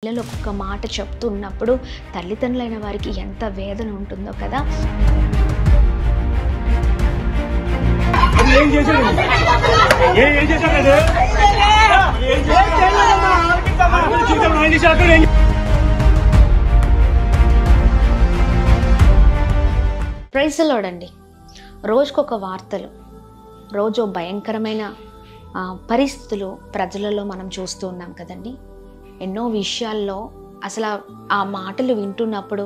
పిల్లలు ఒక్కొక్క మాట చెప్తున్నప్పుడు తల్లిదండ్రులైన వారికి ఎంత వేదన ఉంటుందో కదా. ప్రైజ్ ది లార్డ్ అండి. రోజుకొక వార్తలు, రోజు భయంకరమైన పరిస్థితులు ప్రజలలో మనం చూస్తూ ఉన్నాం కదండి. ఎన్నో విషయాల్లో అసలు ఆ మాటలు వింటున్నప్పుడు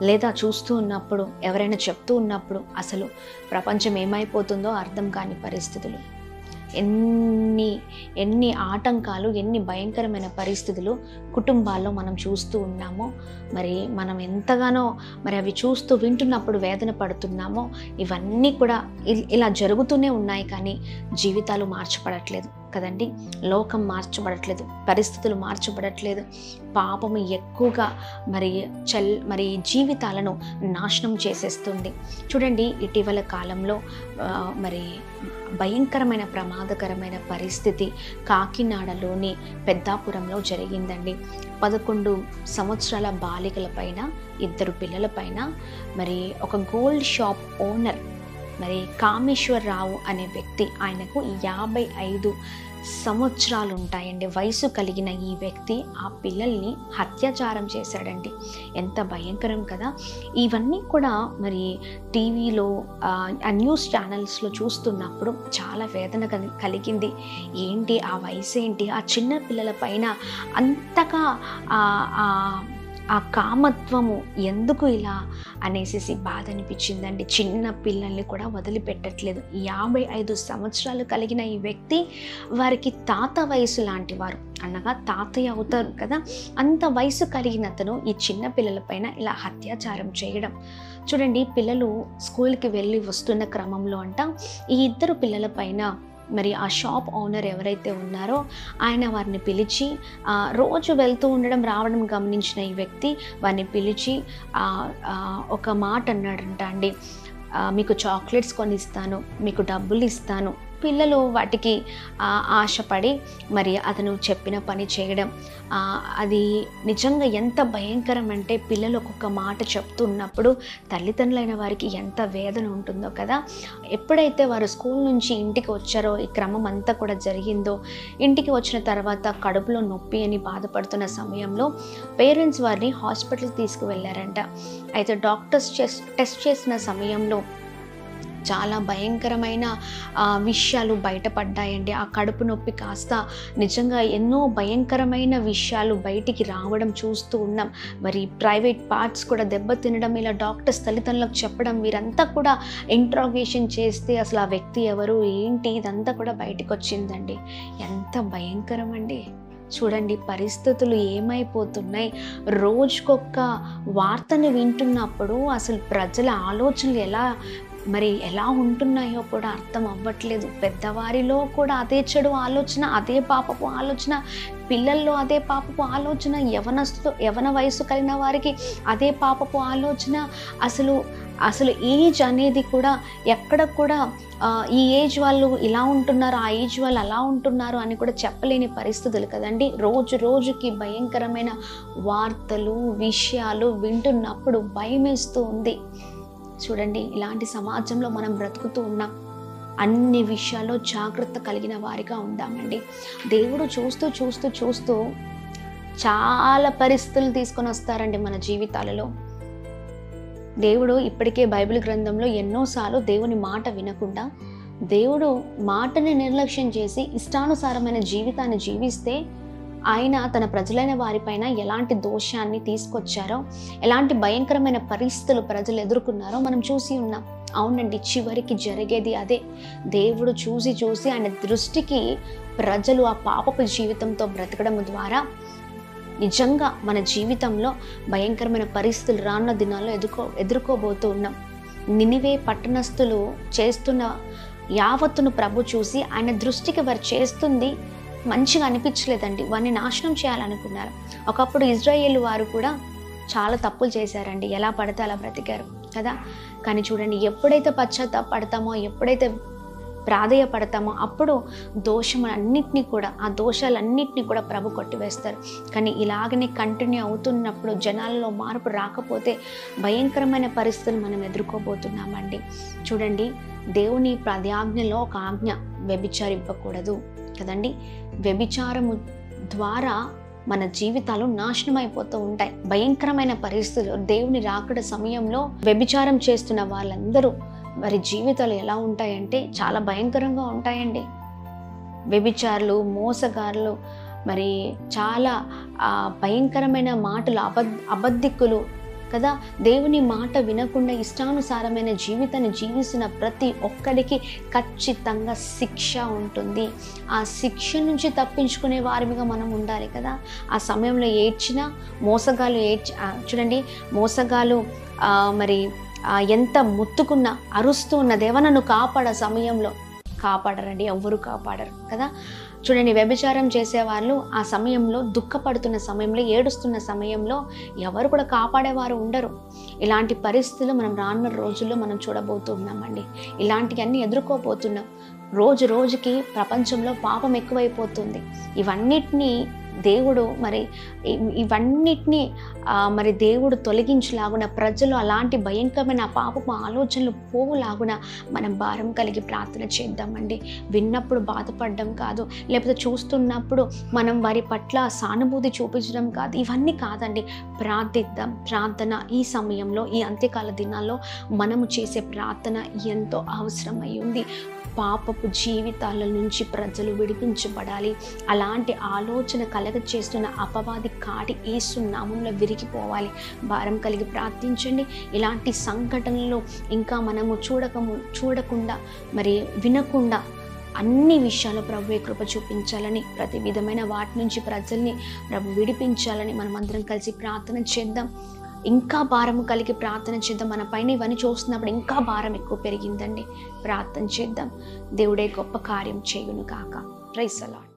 లేదా చూస్తూ ఉన్నప్పుడు ఎవరైనా చెప్తూ ఉన్నప్పుడు అసలు ప్రపంచం ఏమైపోతుందో అర్థం కాని పరిస్థితులు, ఎన్ని ఆటంకాలు, ఎన్ని భయంకరమైన పరిస్థితులు కుటుంబాల్లో మనం చూస్తూ ఉన్నామో, మరి మనం ఎంతగానో మరి అవి చూస్తూ వింటున్నప్పుడు వేదన పడుతున్నామో. ఇవన్నీ కూడా ఇలా జరుగుతూనే ఉన్నాయి, కానీ జీవితాలు మార్చబడట్లేదు కదండి. లోకం మార్చబడట్లేదు, పరిస్థితులు మార్చబడట్లేదు. పాపము ఎక్కువగా మరి జీవితాలను నాశనం చేసేస్తుంది. చూడండి, ఇటీవల కాలంలో మరి భయంకరమైన ప్రమాదకరమైన పరిస్థితి కాకినాడలోని పెద్దాపురంలో జరిగిందండి. 11 సంవత్సరాల బాలికల పైన, 2 పిల్లల పైన మరి ఒక గోల్డ్ షాప్ ఓనర్ మరి కామేశ్వరరావు అనే వ్యక్తి, ఆయనకు 55 సంవత్సరాలు ఉంటాయండి వయసు కలిగిన ఈ వ్యక్తి ఆ పిల్లల్ని అత్యాచారం చేశాడండి. ఎంత భయంకరం కదా. ఇవన్నీ కూడా మరి టీవీలో న్యూస్ ఛానల్స్లో చూస్తున్నప్పుడు చాలా వేదన కలిగింది. ఏంటి ఆ వయసు, ఏంటి ఆ చిన్న పిల్లల పైన అంతగా ఆ కామత్వము ఎందుకు ఇలా అనేసి బాధ అనిపించిందండి. చిన్న పిల్లల్ని కూడా వదిలిపెట్టట్లేదు. 55 సంవత్సరాలు కలిగిన ఈ వ్యక్తి వారికి తాత వయసు లాంటి వారు, అనగా తాతయ్య అవుతారు కదా, అంత వయసు కలిగిన అతను ఈ చిన్న పిల్లల పైన ఇలా అత్యాచారం చేయడం. చూడండి, పిల్లలు స్కూల్కి వెళ్ళి వస్తున్న క్రమంలో ఈ 2 పిల్లల పైన మరి ఆ షాప్ ఓనర్ ఎవరైతే ఉన్నారో ఆయన వారిని పిలిచి, రోజు వెళ్తూ ఉండడం రావడం గమనించిన ఈ వ్యక్తి వారిని పిలిచి ఒక మాట అన్నాడంట అండి, మీకు చాక్లెట్స్ కొనిస్తాను, మీకు డబ్బులు ఇస్తాను. పిల్లలు వాటికి ఆశపడి మరి అతను చెప్పిన పని చేయడం, అది నిజంగా ఎంత భయంకరం అంటే, పిల్లలు ఒక్కొక్క మాట చెప్తున్నప్పుడు తల్లిదండ్రులైన వారికి ఎంత వేదన ఉంటుందో కదా. ఎప్పుడైతే వారు స్కూల్ నుంచి ఇంటికి వచ్చారో, ఈ క్రమం అంతా కూడా జరిగిందో, ఇంటికి వచ్చిన తర్వాత కడుపులో నొప్పి అని బాధపడుతున్న సమయంలో పేరెంట్స్ వారిని హాస్పిటల్కి తీసుకువెళ్ళారంట. అయితే డాక్టర్స్ టెస్ట్ చేసిన సమయంలో చాలా భయంకరమైన విషయాలు బయటపడ్డాయండి. ఆ కడుపు నొప్పి కాస్త నిజంగా ఎన్నో భయంకరమైన విషయాలు బయటికి రావడం చూస్తూ ఉన్నాం. మరి ప్రైవేట్ పార్ట్స్ కూడా దెబ్బతినడం, ఇలా డాక్టర్స్ తల్లిదండ్రులకు చెప్పడం, వీరంతా కూడా ఇంట్రాగేషన్ చేస్తే అసలు ఆ వ్యక్తి ఎవరు, ఏంటి, ఇదంతా కూడా బయటకు వచ్చిందండి. ఎంత భయంకరం అండి. చూడండి, పరిస్థితులు ఏమైపోతున్నాయి. రోజుకొక్క వార్తను వింటున్నప్పుడు అసలు ప్రజల ఆలోచనలు ఎలా ఉంటున్నాయో కూడా అర్థం అవ్వట్లేదు. పెద్దవారిలో కూడా అదే చెడు ఆలోచన, అదే పాపపు ఆలోచన, పిల్లల్లో అదే పాపపు ఆలోచన, యవన వయసు కలిగిన వారికి అదే పాపపు ఆలోచన. అసలు ఏజ్ అనేది కూడా ఎక్కడ కూడా ఈ ఏజ్ వాళ్ళు ఇలా ఉంటున్నారు, ఆ ఏజ్ వాళ్ళు అలా ఉంటున్నారు అని కూడా చెప్పలేని పరిస్థితులు కదండి. రోజుకి భయంకరమైన వార్తలు, విషయాలు వింటున్నప్పుడు భయమేస్తూ ఉంది. చూడండి, ఇలాంటి సమాజంలో మనం బ్రతుకుతూ ఉన్నాం. అన్ని విషయాల్లో జాగ్రత్త కలిగిన వారిగా ఉందామండి. దేవుడు చూస్తూ చాలా పరిస్థితులు తీసుకొని వస్తారండి మన జీవితాలలో. దేవుడు ఇప్పటికే బైబిల్ గ్రంథంలో ఎన్నోసార్లు దేవుని మాట వినకుండా, దేవుడు మాటని నిర్లక్ష్యం చేసి ఇష్టానుసారమైన జీవితాన్ని జీవిస్తే ఆయన తన ప్రజలైన వారిపైన ఎలాంటి దోషాన్ని తీసుకొచ్చారో, ఎలాంటి భయంకరమైన పరిస్థితులు ప్రజలు ఎదుర్కొన్నారో మనం చూసి ఉన్నాం. అవునండి, చివరికి జరిగేది అదే. దేవుడు చూసి ఆయన దృష్టికి ప్రజలు ఆ పాపపు జీవితంతో బ్రతకడం ద్వారా నిజంగా మన జీవితంలో భయంకరమైన పరిస్థితులు రానున్న దినాల్లో ఎదుర్కోబోతూ ఉన్నాం. నినివే పట్టణస్థులు చేస్తున్న యావత్తును ప్రభు చూసి ఆయన దృష్టికి వారు చేస్తుంది మంచిగా అనిపించలేదండి. వారిని నాశనం చేయాలనుకున్నారు. ఒకప్పుడు ఇజ్రాయేల్ వారు కూడా చాలా తప్పులు చేశారండి, ఎలా పడితే అలా బ్రతికారు కదా. కానీ చూడండి, ఎప్పుడైతే పశ్చాత్తాపడతామో, ఎప్పుడైతే ప్రాధేయపడతామో అప్పుడు దోషములన్నింటినీ కూడా, ఆ దోషాలన్నింటినీ కూడా ప్రభు కొట్టివేస్తారు. కానీ ఇలాగనే కంటిన్యూ అవుతున్నప్పుడు జనాల్లో మార్పు రాకపోతే భయంకరమైన పరిస్థితులు మనం ఎదుర్కోబోతున్నామండి. చూడండి, దేవుని ఆజ్ఞలో ఒక ఆజ్ఞ వ్యభిచారింపకూడదు కదండి. వ్యభిచారము ద్వారా మన జీవితాలు నాశనం అయిపోతూ ఉంటాయి. భయంకరమైన పరిస్థితులు, దేవుని రాకడ సమయంలో వ్యభిచారం చేస్తున్న వాళ్ళందరూ వారి జీవితాలు ఎలా ఉంటాయంటే చాలా భయంకరంగా ఉంటాయండి. వ్యభిచారులు, మోసగారులు, మరి చాలా భయంకరమైన మాటలు, అబద్ధికులు కదా, దేవుని మాట వినకుండా ఇష్టానుసారమైన జీవితాన్ని జీవిస్తున్న ప్రతి ఒక్కరికి ఖచ్చితంగా శిక్ష ఉంటుంది. ఆ శిక్ష నుంచి తప్పించుకునే వారిగా మనం ఉండాలి కదా. ఆ సమయంలో చూడండి, మోసగాలు మరి ఎంత ముత్తుకున్నా, అరుస్తూ ఉన్న దేవా నన్ను కాపాడ సమయంలో కాపాడరండి, ఎవ్వరు కాపాడరు కదా. చూడండి, వ్యభిచారం చేసేవాళ్ళు ఆ సమయంలో దుఃఖపడుతున్న సమయంలో, ఏడుస్తున్న సమయంలో ఎవరు కూడా కాపాడేవారు ఉండరు. ఇలాంటి పరిస్థితులు మనం రానున్న రోజుల్లో మనం చూడబోతున్నామండి. ఇలాంటివన్నీ ఎదుర్కోబోతున్నాం. రోజు రోజుకి ప్రపంచంలో పాపం ఎక్కువైపోతుంది. ఇవన్నిటినీ దేవుడు తొలగించలాగున, ప్రజలు అలాంటి భయంకరమైన పాపపు ఆలోచనలు పోవులాగున మనం భారం కలిగి ప్రార్థన చేద్దామండి. విన్నప్పుడు బాధపడడం కాదు, లేకపోతే చూస్తున్నప్పుడు మనం వారి పట్ల సానుభూతి చూపించడం కాదు, ఇవన్నీ కాదండి. ప్రార్థిద్దాం. ప్రార్థన ఈ సమయంలో, ఈ అంత్యకాల దినాల్లో మనము చేసే ప్రార్థన ఎంతో అవసరమై ఉంది. పాపపు జీవితాల నుంచి ప్రజలు విడిపించబడాలి. అలాంటి ఆలోచన కలగచేస్తున్న అపవాది కాడి యేసు నామములో విరిగిపోవాలి. భారం కలిగి ప్రార్థించండి. ఇలాంటి సంఘటనలు ఇంకా మనము చూడకుండా వినకుండా అన్ని విషయాలు ప్రభువే కృప చూపించాలని, ప్రతి విధమైన వాటి నుంచి ప్రజల్ని ప్రభు విడిపించాలని మనమందరం కలిసి ప్రార్థన చేద్దాం. ఇంకా భారము కలిగి ప్రార్థన చేద్దాం. మన పైన ఇవన్నీ చూస్తున్నప్పుడు ఇంకా భారం ఎక్కువ పెరిగిందండి. ప్రార్థన చేద్దాం. దేవుడే గొప్ప కార్యం చేయును కాక. Praise the lord.